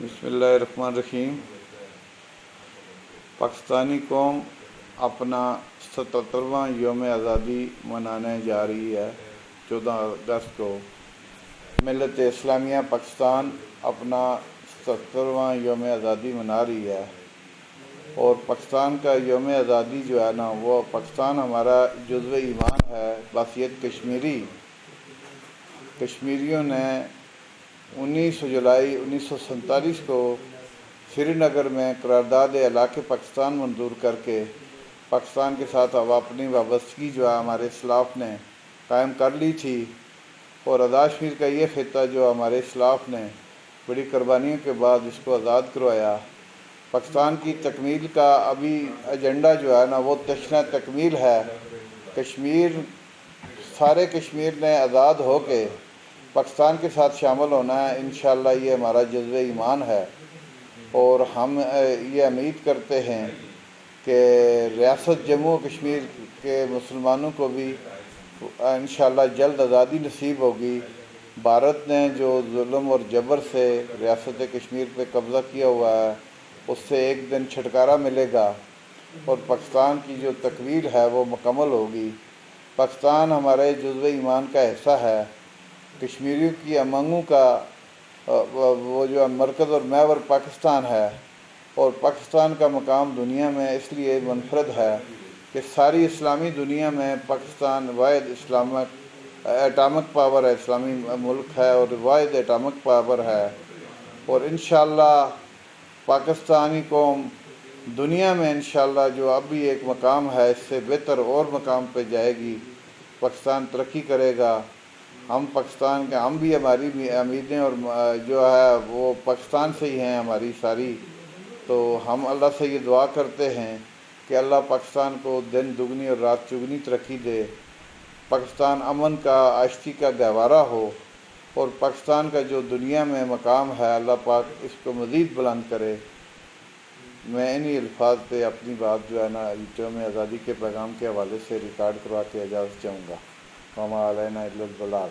بسم اللہ الرحمن الرحیم۔ پاکستانی قوم اپنا 77واں یوم آزادی منانے جا رہی ہے۔ 14 اگست کو ملت اسلامیہ پاکستان اپنا 77واں یوم آزادی منا رہی ہے، اور پاکستان کا یوم آزادی جو ہے نا، وہ پاکستان ہمارا جزو ایمان ہے بحیثیت کشمیریوں نے 19 جولائی 1947 کو سری نگر میں قرارداد علاقے پاکستان منظور کر کے پاکستان کے ساتھ اب اپنی وابستگی جو ہے ہمارے اسلاف نے قائم کر لی تھی، اور آزاد کشمیر کا یہ خطہ جو ہمارے اسلاف نے بڑی قربانیوں کے بعد اس کو آزاد کروایا۔ پاکستان کی تکمیل کا ابھی ایجنڈا جو ہے نا، وہ تشنہ تکمیل ہے۔ سارے کشمیر نے آزاد ہو کے پاکستان کے ساتھ شامل ہونا ہے۔ انشاءاللہ یہ ہمارا جذبہ ایمان ہے، اور ہم یہ امید کرتے ہیں کہ ریاست جموں و کشمیر کے مسلمانوں کو بھی انشاءاللہ جلد آزادی نصیب ہوگی۔ بھارت نے جو ظلم اور جبر سے ریاست کشمیر پہ قبضہ کیا ہوا ہے، اس سے ایک دن چھٹکارا ملے گا، اور پاکستان کی جو تکمیل ہے وہ مکمل ہوگی۔ پاکستان ہمارے جزو ایمان کا حصہ ہے۔ کشمیریوں کی امنگوں کا وہ جو مرکز اور محور پاکستان ہے، اور پاکستان کا مقام دنیا میں اس لیے منفرد ہے کہ ساری اسلامی دنیا میں پاکستان واحد ایٹامک پاور ہے، اسلامی ملک ہے اور واحد ایٹامک پاور ہے، اور انشاءاللہ پاکستانی قوم دنیا میں انشاءاللہ جو اب بھی ایک مقام ہے، اس سے بہتر اور مقام پہ جائے گی۔ پاکستان ترقی کرے گا۔ ہم بھی ہماری بھی امیدیں اور جو ہے وہ پاکستان سے ہی ہیں ہماری ساری، تو ہم اللہ سے یہ دعا کرتے ہیں کہ اللہ پاکستان کو دن دگنی اور رات چگنی ترقی دے، پاکستان امن کا آشتی کا گہوارہ ہو، اور پاکستان کا جو دنیا میں مقام ہے اللہ پاک اس کو مزید بلند کرے۔ میں انہی الفاظ پہ اپنی بات جو ہے نا یوم آزادی کے پیغام کے حوالے سے ریکارڈ کروا کے اجازت چاہوں گا۔ وما علینا الا البلاغ۔